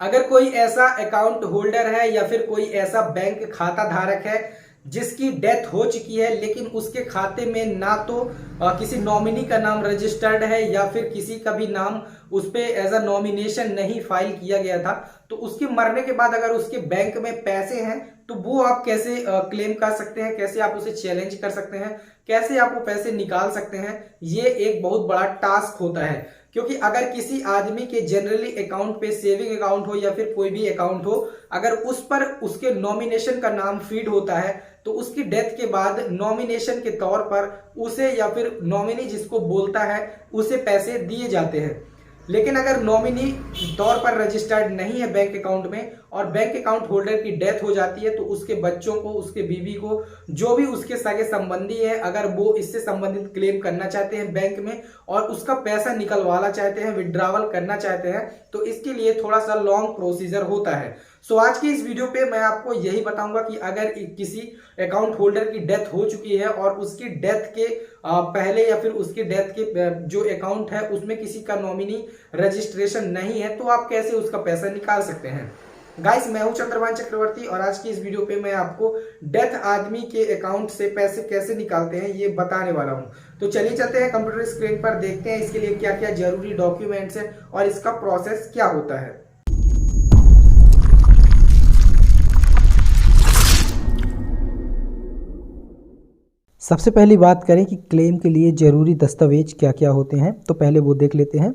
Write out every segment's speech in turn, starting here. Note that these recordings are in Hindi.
अगर कोई ऐसा अकाउंट होल्डर है या फिर कोई ऐसा बैंक खाता धारक है जिसकी डेथ हो चुकी है लेकिन उसके खाते में ना तो किसी नॉमिनी का नाम रजिस्टर्ड है या फिर किसी का भी नाम उस पे एज अ नॉमिनेशन नहीं फाइल किया गया था, तो उसके मरने के बाद अगर उसके बैंक में पैसे हैं तो वो आप कैसे क्लेम कर सकते हैं, कैसे आप उसे चैलेंज कर सकते हैं, कैसे आप वो पैसे निकाल सकते हैं। ये एक बहुत बड़ा टास्क होता है, क्योंकि अगर किसी आदमी के जनरली अकाउंट पे सेविंग अकाउंट हो या फिर कोई भी अकाउंट हो, अगर उस पर उसके नॉमिनेशन का नाम फीड होता है तो उसकी डेथ के बाद नॉमिनेशन के तौर पर उसे या फिर नॉमिनी जिसको बोलता है उसे पैसे दिए जाते हैं। लेकिन अगर नॉमिनी तौर पर रजिस्टर्ड नहीं है बैंक अकाउंट में और बैंक अकाउंट होल्डर की डेथ हो जाती है तो उसके बच्चों को, उसके बीवी को, जो भी उसके सगे संबंधी है, अगर वो इससे संबंधित क्लेम करना चाहते हैं बैंक में और उसका पैसा निकलवाना चाहते हैं, विड्रॉवल करना चाहते हैं, तो इसके लिए थोड़ा सा लॉन्ग प्रोसीजर होता है। सो आज की इस वीडियो पे मैं आपको यही बताऊंगा कि अगर किसी अकाउंट होल्डर की डेथ हो चुकी है और उसकी डेथ के पहले या फिर उसकी डेथ के जो अकाउंट है उसमें किसी का नॉमिनी रजिस्ट्रेशन नहीं है, तो आप कैसे उसका पैसा निकाल सकते हैं। गाइस, मैं हूं चंद्रभान चक्रवर्ती और आज की इस वीडियो पे मैं आपको डेथ आदमी के अकाउंट से पैसे कैसे निकालते हैं ये बताने वाला हूं। तो चलिए चलते हैं कंप्यूटर स्क्रीन पर, देखते हैं इसके लिए क्या क्या जरूरी डॉक्यूमेंट्स है और इसका प्रोसेस क्या होता है। सबसे पहली बात करें कि क्लेम के लिए ज़रूरी दस्तावेज क्या क्या होते हैं, तो पहले वो देख लेते हैं।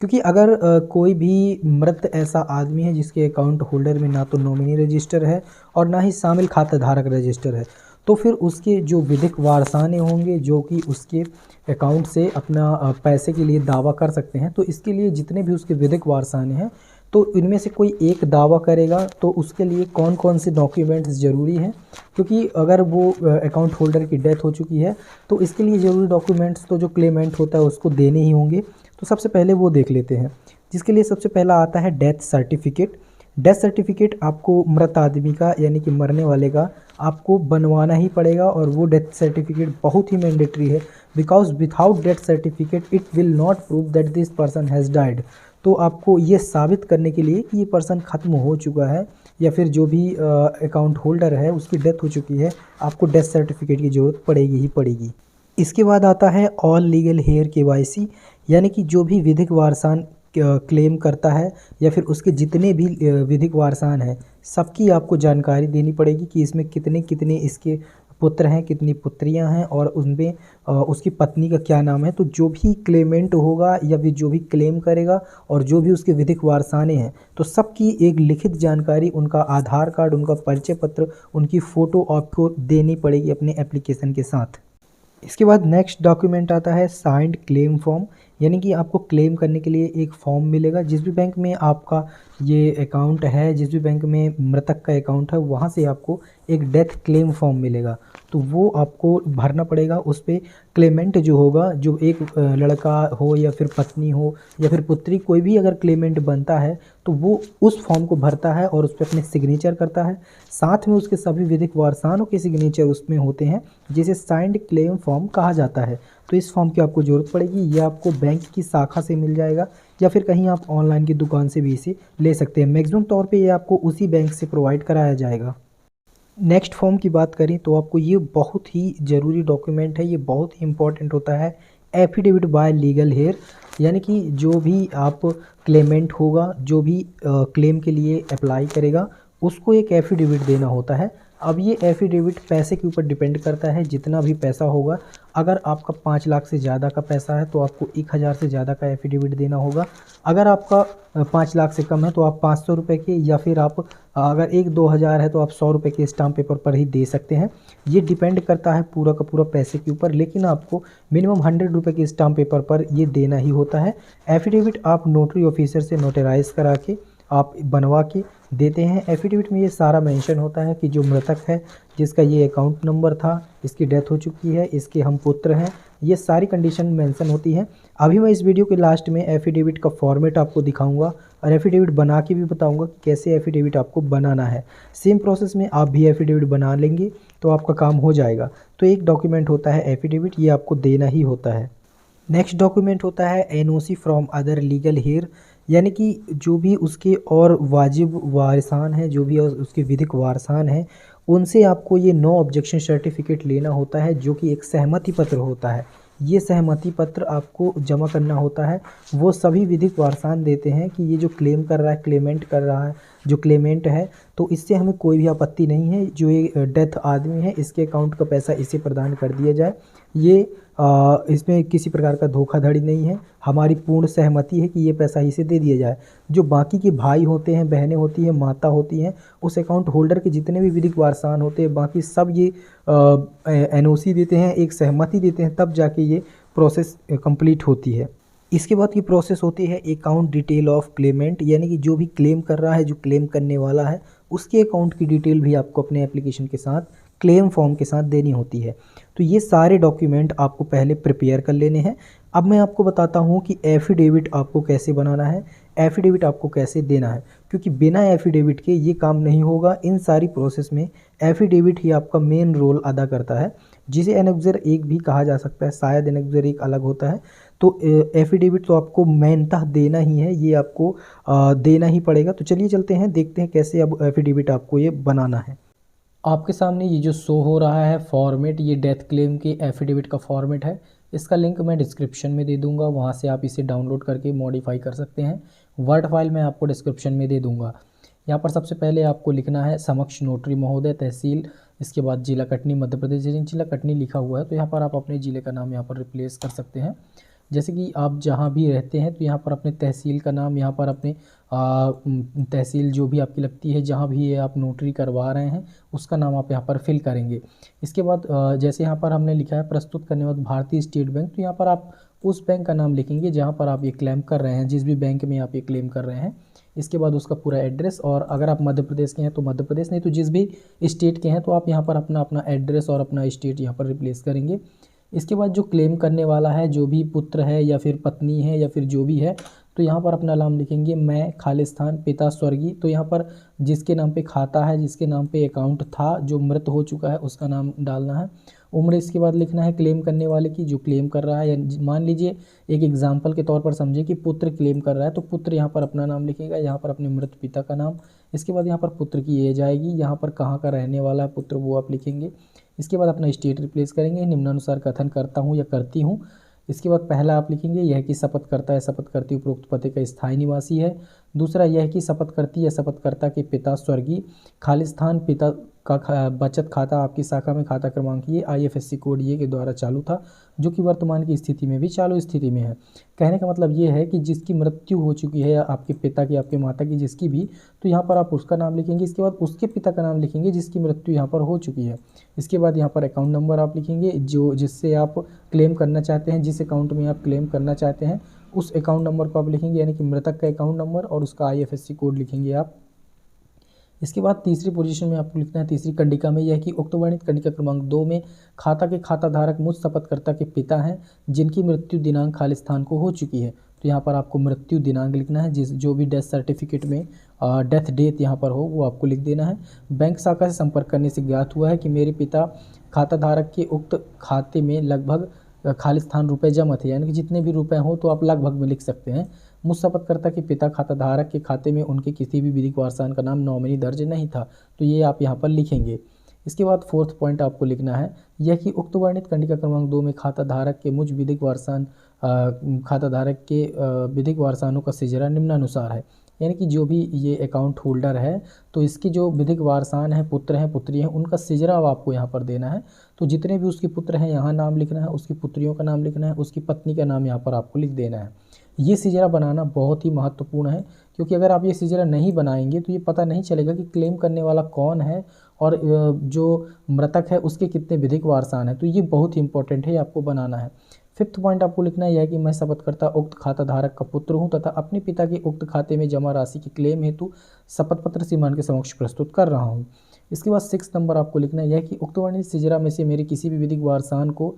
क्योंकि अगर कोई भी मृत ऐसा आदमी है जिसके अकाउंट होल्डर में ना तो नॉमिनी रजिस्टर है और ना ही शामिल खाता धारक रजिस्टर है, तो फिर उसके जो विधिक वारसाने होंगे जो कि उसके अकाउंट से अपना पैसे के लिए दावा कर सकते हैं, तो इसके लिए जितने भी उसके विधिक वारसाने हैं तो इनमें से कोई एक दावा करेगा तो उसके लिए कौन कौन से डॉक्यूमेंट्स ज़रूरी हैं। क्योंकि अगर वो अकाउंट होल्डर की डेथ हो चुकी है तो इसके लिए ज़रूरी डॉक्यूमेंट्स तो जो क्लेमेंट होता है उसको देने ही होंगे। तो सबसे पहले वो देख लेते हैं, जिसके लिए सबसे पहला आता है डेथ सर्टिफिकेट। डेथ सर्टिफिकेट आपको मृत आदमी का यानी कि मरने वाले का आपको बनवाना ही पड़ेगा और वो डेथ सर्टिफिकेट बहुत ही मैंडेटरी है, because without death certificate it will not prove that this person has died. तो आपको ये साबित करने के लिए कि ये पर्सन ख़त्म हो चुका है या फिर जो भी अकाउंट होल्डर है उसकी डेथ हो चुकी है, आपको डेथ सर्टिफिकेट की ज़रूरत पड़ेगी ही पड़ेगी। इसके बाद आता है ऑल लीगल हेयर केवाईसी, यानी कि जो भी विधिक वारसान क्लेम करता है या फिर उसके जितने भी विधिक वारसान हैं सबकी आपको जानकारी देनी पड़ेगी कि इसमें कितने कितने इसके पुत्र हैं, कितनी पुत्रियां हैं और उनमें उसकी पत्नी का क्या नाम है। तो जो भी क्लेमेंट होगा या फिर जो भी क्लेम करेगा और जो भी उसके विधिक वारसाने हैं तो सबकी एक लिखित जानकारी, उनका आधार कार्ड, उनका परिचय पत्र, उनकी फ़ोटो आपको देनी पड़ेगी अपने एप्लीकेशन के साथ। इसके बाद नेक्स्ट डॉक्यूमेंट आता है साइंड क्लेम फॉर्म, यानी कि आपको क्लेम करने के लिए एक फॉर्म मिलेगा। जिस भी बैंक में आपका ये अकाउंट है, जिस भी बैंक में मृतक का अकाउंट है, वहाँ से आपको एक डेथ क्लेम फॉर्म मिलेगा, तो वो आपको भरना पड़ेगा। उस पर क्लेमेंट जो होगा, जो एक लड़का हो या फिर पत्नी हो या फिर पुत्री, कोई भी अगर क्लेमेंट बनता है तो वो उस फॉर्म को भरता है और उस पर अपने सिग्नेचर करता है। साथ में उसके सभी विधिक वारसानों के सिग्नेचर उसमें होते हैं, जिसे साइंड क्लेम फॉर्म कहा जाता है। तो इस फॉर्म की आपको ज़रूरत पड़ेगी। ये आपको बैंक की शाखा से मिल जाएगा या फिर कहीं आप ऑनलाइन की दुकान से भी इसे ले सकते हैं। मैक्सिमम तौर पे ये आपको उसी बैंक से प्रोवाइड कराया जाएगा। नेक्स्ट फॉर्म की बात करें तो आपको ये बहुत ही ज़रूरी डॉक्यूमेंट है, ये बहुत ही इंपॉर्टेंट होता है, एफिडेविट बाय लीगल हेयर, यानी कि जो भी आप क्लेमेंट होगा, जो भी क्लेम के लिए अप्लाई करेगा उसको एक एफिडेविट देना होता है। अब ये एफिडेविट पैसे के ऊपर डिपेंड करता है, जितना भी पैसा होगा। अगर आपका 5 लाख से ज़्यादा का पैसा है तो आपको 1000 से ज़्यादा का एफिडेविट देना होगा। अगर आपका 5 लाख से कम है तो आप 500 रुपये के, या फिर आप अगर 1-2 हज़ार है तो आप 100 रुपये के स्टाम्प पेपर पर ही दे सकते हैं। ये डिपेंड करता है पूरा का पूरा पैसे के ऊपर, लेकिन आपको मिनिमम 100 रुपये के स्टाम्प पेपर पर ये देना ही होता है। एफिडेविट आप नोटरी ऑफिसर से नोटराइज करा के आप बनवा के देते हैं। एफिडेविट में ये सारा मेंशन होता है कि जो मृतक है, जिसका ये अकाउंट नंबर था, इसकी डेथ हो चुकी है, इसके हम पुत्र हैं, ये सारी कंडीशन मेंशन होती हैं। अभी मैं इस वीडियो के लास्ट में एफिडेविट का फॉर्मेट आपको दिखाऊंगा और एफिडेविट बना के भी बताऊंगा कि कैसे एफिडेविट आपको बनाना है। सेम प्रोसेस में आप भी एफिडेविट बना लेंगे तो आपका काम हो जाएगा। तो एक डॉक्यूमेंट होता है एफिडेविट, ये आपको देना ही होता है। नेक्स्ट डॉक्यूमेंट होता है NOC from other legal heir, यानी कि जो भी उसके और वाजिब वारिसान हैं, जो भी उसके विधिक वारसान हैं, उनसे आपको ये नो ऑब्जेक्शन सर्टिफिकेट लेना होता है, जो कि एक सहमति पत्र होता है। ये सहमति पत्र आपको जमा करना होता है। वो सभी विधिक वारसान देते हैं कि ये जो क्लेम कर रहा है, क्लेमेंट कर रहा है, जो क्लेमेंट है, तो इससे हमें कोई भी आपत्ति नहीं है। जो ये डेथ आदमी है, इसके अकाउंट का पैसा इसे प्रदान कर दिया जाए। ये इसमें किसी प्रकार का धोखाधड़ी नहीं है। हमारी पूर्ण सहमति है कि ये पैसा इसे दे दिया जाए। जो बाकी के भाई होते हैं, बहनें होती हैं, माता होती हैं, उस अकाउंट होल्डर के जितने भी विधिक वारसान होते हैं, बाकी सब ये एनओसी देते हैं, एक सहमति देते हैं, तब जाके ये प्रोसेस कंप्लीट होती है। इसके बाद की प्रोसेस होती है अकाउंट डिटेल ऑफ क्लेमेंट, यानी कि जो भी क्लेम कर रहा है, जो क्लेम करने वाला है, उसके अकाउंट की डिटेल भी आपको अपने एप्लीकेशन के साथ, क्लेम फॉर्म के साथ देनी होती है। तो ये सारे डॉक्यूमेंट आपको पहले प्रिपेयर कर लेने हैं। अब मैं आपको बताता हूँ कि एफिडेविट आपको कैसे बनाना है, एफिडेविट आपको कैसे देना है, क्योंकि बिना एफिडेविट के ये काम नहीं होगा। इन सारी प्रोसेस में एफिडेविट ही आपका मेन रोल अदा करता है, जिसे एनेक्जर 1 भी कहा जा सकता है, शायद एनेक्जर 1 अलग होता है। तो एफिडेविट तो आपको मेनतः देना ही है, ये आपको देना ही पड़ेगा। तो चलिए चलते हैं, देखते हैं कैसे अब एफिडेविट आपको ये बनाना है। आपके सामने ये जो शो हो रहा है फॉर्मेट, ये डेथ क्लेम के एफिडेविट का फॉर्मेट है। इसका लिंक मैं डिस्क्रिप्शन में दे दूंगा, वहाँ से आप इसे डाउनलोड करके मॉडिफाई कर सकते हैं। वर्ड फाइल मैं आपको डिस्क्रिप्शन में दे दूंगा। यहाँ पर सबसे पहले आपको लिखना है समक्ष नोटरी महोदय, तहसील, इसके बाद जिला कटनी, मध्य प्रदेश। जिला कटनी लिखा हुआ है तो यहाँ पर आप अपने ज़िले का नाम यहाँ पर रिप्लेस कर सकते हैं। जैसे कि आप जहाँ भी रहते हैं तो यहाँ पर अपने तहसील का नाम, यहाँ पर अपने तहसील जो भी आपकी लगती है, जहाँ भी ये आप नोटरी करवा रहे हैं, उसका नाम आप यहाँ पर फिल करेंगे। इसके बाद जैसे यहाँ पर हमने लिखा है प्रस्तुत करने वाला भारतीय स्टेट बैंक, तो यहाँ पर आप उस बैंक का नाम लिखेंगे जहाँ पर आप ये क्लेम कर रहे हैं, जिस भी बैंक में आप ये क्लेम कर रहे हैं। इसके बाद उसका पूरा एड्रेस, और अगर आप मध्य प्रदेश के हैं तो मध्य प्रदेश, नहीं तो जिस भी स्टेट के हैं तो आप यहाँ पर अपना अपना एड्रेस और अपना स्टेट यहाँ पर रिप्लेस करेंगे। इसके बाद जो क्लेम करने वाला है, जो भी पुत्र है या फिर पत्नी है या फिर जो भी है, तो यहाँ पर अपना नाम लिखेंगे। मैं खालिस्तान, पिता स्वर्गीय, तो यहाँ पर जिसके नाम पे खाता है, जिसके नाम पे अकाउंट था, जो मृत हो चुका है, उसका नाम डालना है। उम्र इसके बाद लिखना है क्लेम करने वाले की, जो क्लेम कर रहा है। या मान लीजिए एक एग्जाम्पल के तौर पर समझे कि पुत्र क्लेम कर रहा है, तो पुत्र यहाँ पर अपना नाम लिखेगा, यहाँ पर अपने मृत पिता का नाम। इसके बाद यहाँ पर पुत्र की एज आएगी, यहाँ पर कहाँ का रहने वाला है पुत्र, वो आप लिखेंगे। इसके बाद अपना स्टेट रिप्लेस करेंगे, निम्नानुसार कथन करता हूँ या करती हूँ। इसके बाद पहला आप लिखेंगे यह कि शपथ करता है, शपथ करती उपरोक्त पते का स्थायी निवासी है। दूसरा यह कि शपथ करती या शपथकर्ता के पिता स्वर्गीय, खालिस्तान पिता का बचत खाता आपकी शाखा में खाता क्रमांक ये IFSC कोड ये के द्वारा चालू था, जो कि वर्तमान की स्थिति में भी चालू स्थिति में है। कहने का मतलब ये है कि जिसकी मृत्यु हो चुकी है, आपके पिता की, आपके माता की, जिसकी भी, तो यहाँ पर आप उसका नाम लिखेंगे। इसके बाद उसके पिता का नाम लिखेंगे जिसकी मृत्यु यहाँ पर हो चुकी है। इसके बाद यहाँ पर अकाउंट नंबर आप लिखेंगे, जो जिससे आप क्लेम करना चाहते हैं, जिस अकाउंट में आप क्लेम करना चाहते हैं, उस अकाउंट नंबर को आप लिखेंगे, यानी कि मृतक का अकाउंट नंबर, और उसका IFSC कोड लिखेंगे आप। इसके बाद तीसरी पोजीशन में आपको लिखना है, तीसरी कंडिका में, यह कि उक्त वर्णित कंडिका क्रमांक 2 में खाता के खाता धारक मुझ शपथकर्ता के पिता हैं जिनकी मृत्यु दिनांक खालिस्तान को हो चुकी है। तो यहाँ पर आपको मृत्यु दिनांक लिखना है, जो भी डेथ सर्टिफिकेट में डेथ डेट यहाँ पर हो वो आपको लिख देना है। बैंक शाखा से संपर्क करने से ज्ञात हुआ है कि मेरे पिता खाता धारक के उक्त खाते में लगभग खालिस्तान रुपए जमा थे, यानी कि जितने भी रुपए हों तो आप लगभग में लिख सकते हैं। मुझ शपथकर्ता के पिता खाता धारक के खाते में उनके किसी भी विधिक वारसान का नाम नॉमिनी दर्ज नहीं था, तो ये आप यहाँ पर लिखेंगे। इसके बाद फोर्थ पॉइंट आपको लिखना है, यह कि उक्त वर्णित कंडिका क्रमांक 2 में खाता धारक के मुझ विधिक वारसान खाता धारक के विधिक वारसानों का सिजरा निम्नानुसार है, यानी कि जो भी ये अकाउंट होल्डर है तो इसके जो विधिक वारसान हैं, पुत्र हैं, पुत्री हैं, उनका सिजरा आपको यहाँ पर देना है। तो जितने भी उसके पुत्र हैं यहाँ नाम लिखना है, उसकी पुत्रियों का नाम लिखना है, उसकी पत्नी का नाम यहाँ पर आपको लिख देना है। ये सिजरा बनाना बहुत ही महत्वपूर्ण है, क्योंकि अगर आप ये सिजरा नहीं बनाएंगे तो ये पता नहीं चलेगा कि क्लेम करने वाला कौन है और जो मृतक है उसके कितने विधिक वारसान हैं। तो ये बहुत ही इंपॉर्टेंट है, आपको बनाना है। फिफ्थ पॉइंट आपको लिखना है, यह कि मैं शपथकर्ता उक्त खाता धारक का पुत्र हूँ तथा अपने पिता के उक्त खाते में जमा राशि की क्लेम हेतु शपथ पत्र श्रीमान के समक्ष प्रस्तुत कर रहा हूँ। इसके बाद 6 नंबर आपको लिखना है यह कि उक्त वर्णित सिजरा में से मेरे किसी भी विधिक वारसान को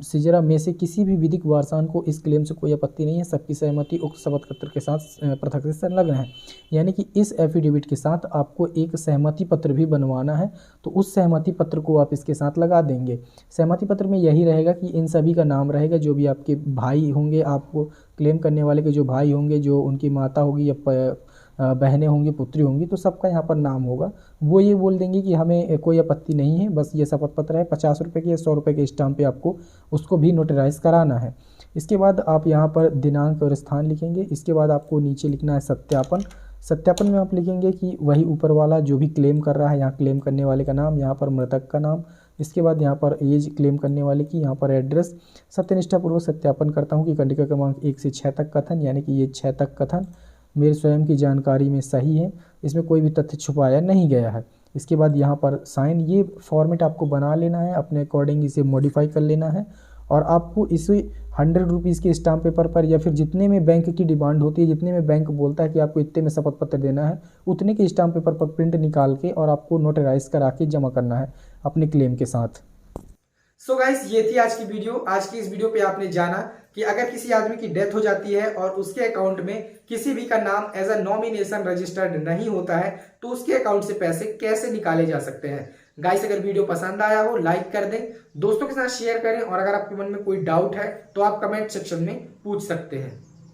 सिजरा में से किसी भी विधिक वारसान को इस क्लेम से कोई आपत्ति नहीं है, सबकी सहमति उक्त शपथ पत्र के साथ पृथक से संलग्न है। यानी कि इस एफिडेविट के साथ आपको एक सहमति पत्र भी बनवाना है, तो उस सहमति पत्र को आप इसके साथ लगा देंगे। सहमति पत्र में यही रहेगा कि इन सभी का नाम रहेगा, जो भी आपके भाई होंगे, आपको क्लेम करने वाले के जो भाई होंगे, जो उनकी माता होगी या बहनें होंगी, पुत्री होंगी, तो सबका यहाँ पर नाम होगा। वो ये बोल देंगे कि हमें कोई आपत्ति नहीं है, बस ये शपथ पत्र है, 50 रुपये के या 100 रुपये के स्टाम्प पे आपको उसको भी नोटराइज कराना है। इसके बाद आप यहाँ पर दिनांक और स्थान लिखेंगे। इसके बाद आपको नीचे लिखना है सत्यापन। सत्यापन में आप लिखेंगे कि वही ऊपर वाला जो भी क्लेम कर रहा है, यहाँ क्लेम करने वाले का नाम, यहाँ पर मृतक का नाम, इसके बाद यहाँ पर एज क्लेम करने वाले की, यहाँ पर एड्रेस। सत्यनिष्ठापूर्वक सत्यापन करता हूँ कि कंडिका क्रमांक 1 से 6 तक कथन, यानी कि ये 6 तक कथन मेरे स्वयं की जानकारी में सही है, इसमें कोई भी तथ्य छुपाया नहीं गया है। इसके बाद यहाँ पर साइन, ये फॉर्मेट आपको बना लेना है, अपने अकॉर्डिंग इसे मॉडिफाई कर लेना है और आपको इसे 100 रुपीज़ के स्टाम्प पेपर पर या फिर जितने में बैंक की डिमांड होती है, जितने में बैंक बोलता है कि आपको इतने में शपथ पत्र देना है, उतने के स्टाम्प पेपर पर प्रिंट निकाल के और आपको नोटराइज करा के जमा करना है अपने क्लेम के साथ। सो गाइस, ये थी आज की वीडियो। आज की इस वीडियो पे आपने जाना कि अगर किसी आदमी की डेथ हो जाती है और उसके अकाउंट में किसी भी का नाम एज अ नॉमिनेशन रजिस्टर्ड नहीं होता है, तो उसके अकाउंट से पैसे कैसे निकाले जा सकते हैं। गाइस, अगर वीडियो पसंद आया हो लाइक कर दें, दोस्तों के साथ शेयर करें और अगर आपके मन में कोई डाउट है तो आप कमेंट सेक्शन में पूछ सकते हैं।